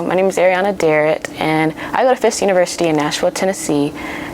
My name is Aryana Derritt, and I go to Fisk University in Nashville, Tennessee,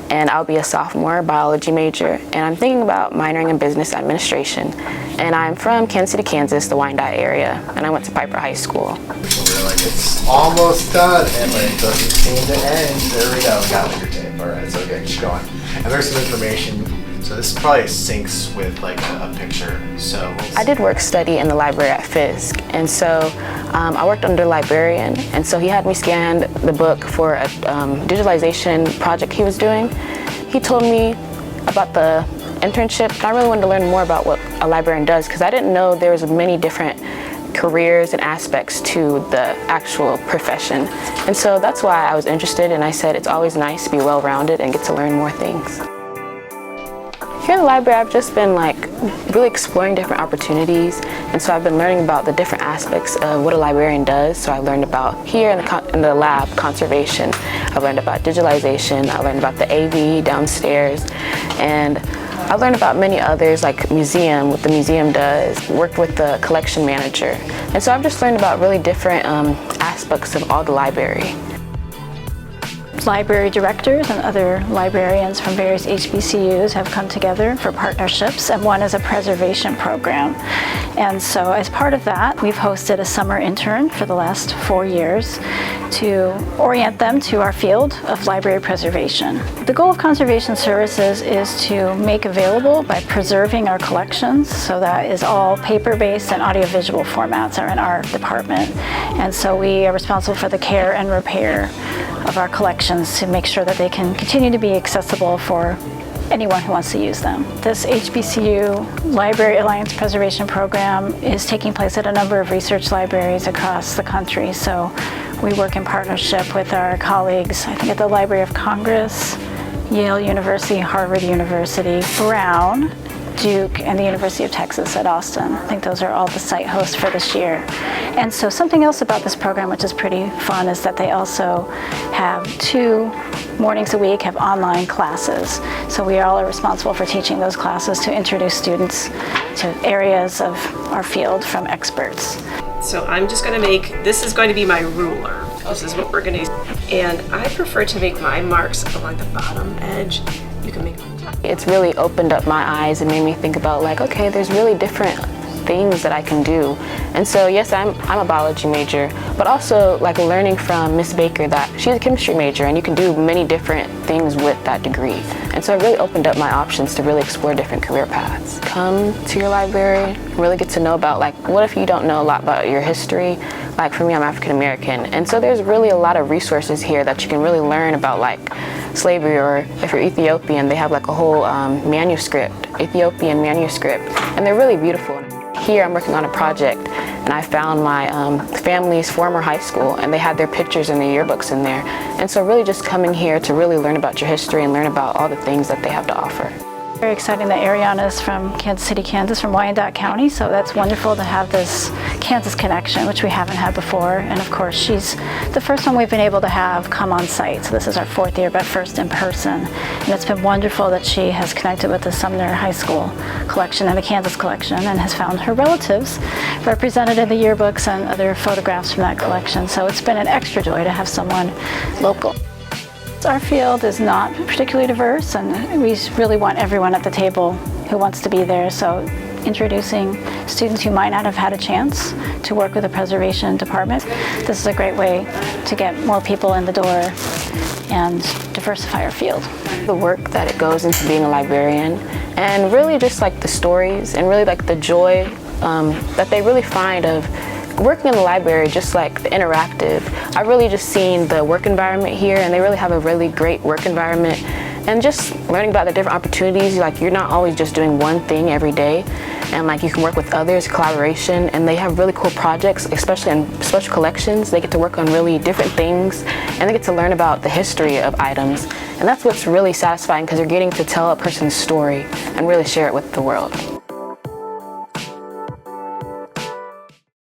and I'll be a sophomore biology major, and I'm thinking about minoring in business administration. And I'm from Kansas City, Kansas, the Wyandotte area, and I went to Piper High School. We're like, it's almost done, and it doesn't seem to end. There we go, we got your tape. All right, it's okay, keep going. And there's some information. So this probably syncs with like a picture. So I did work study in the library at Fisk, and so I worked under a librarian, and so he had me scan the book for a digitalization project he was doing. He told me about the internship, and I really wanted to learn more about what a librarian does because I didn't know there was many different careers and aspects to the actual profession. And so that's why I was interested, and I said it's always nice to be well-rounded and get to learn more things. Here in the library, I've just been really exploring different opportunities, and so I've been learning about the different aspects of what a librarian does. So I learned about here in the lab conservation. I learned about digitalization. I learned about the AV downstairs, and I learned about many others like museum, what the museum does, worked with the collection manager. And so I've just learned about really different aspects of all the library. Library directors and other librarians from various HBCUs have come together for partnerships, and one is a preservation program. And so as part of that, we've hosted a summer intern for the last 4 years to orient them to our field of library preservation. The goal of conservation services is to make available by preserving our collections, so that is all paper-based and audiovisual formats are in our department. And so we are responsible for the care and repair of our collections to make sure that they can continue to be accessible for anyone who wants to use them. This HBCU Library Alliance Preservation Program is taking place at a number of research libraries across the country. So we work in partnership with our colleagues, I think at the Library of Congress, Yale University, Harvard University, Brown, Duke, and the University of Texas at Austin. I think those are all the site hosts for this year. And so something else about this program which is pretty fun is that they also have 2 mornings a week have online classes. So we all are responsible for teaching those classes to introduce students to areas of our field from experts. So I'm just going to this is going to be my ruler. This is what we're going to use. And I prefer to make my marks along the bottom edge. You can make them on top. It's really opened up my eyes and made me think about okay, there's really different things that I can do. And so yes, I'm a biology major, but also learning from Miss Baker that she's a chemistry major and you can do many different things with that degree. And so it really opened up my options to really explore different career paths. Come to your library, really get to know about what if you don't know a lot about your history. For me, I'm African American, and so there's really a lot of resources here that you can really learn about slavery, or if you're Ethiopian, they have a whole Ethiopian manuscript, and they're really beautiful. Here I'm working on a project, and I found my family's former high school, and they had their pictures and their yearbooks in there. And so really just coming here to really learn about your history and learn about all the things that they have to offer. Very exciting that Aryana is from Kansas City, Kansas, from Wyandotte County, so that's wonderful to have this Kansas connection, which we haven't had before. And of course, she's the first one we've been able to have come on site. So this is our 4th year, but first in person. And it's been wonderful that she has connected with the Sumner High School collection and the Kansas collection, and has found her relatives represented in the yearbooks and other photographs from that collection. So it's been an extra joy to have someone local. Our field is not particularly diverse, and we really want everyone at the table who wants to be there. So introducing students who might not have had a chance to work with the preservation department, this is a great way to get more people in the door and diversify our field. The work that it goes into being a librarian, and really just the stories and really the joy that they really find of working in the library, just the interactive. I've really just seen the work environment here, and they really have a really great work environment. And just learning about the different opportunities, you're not always just doing one thing every day, and you can work with others, collaboration, and they have really cool projects, especially in special collections. They get to work on really different things, and they get to learn about the history of items. And that's what's really satisfying, because you're getting to tell a person's story and really share it with the world.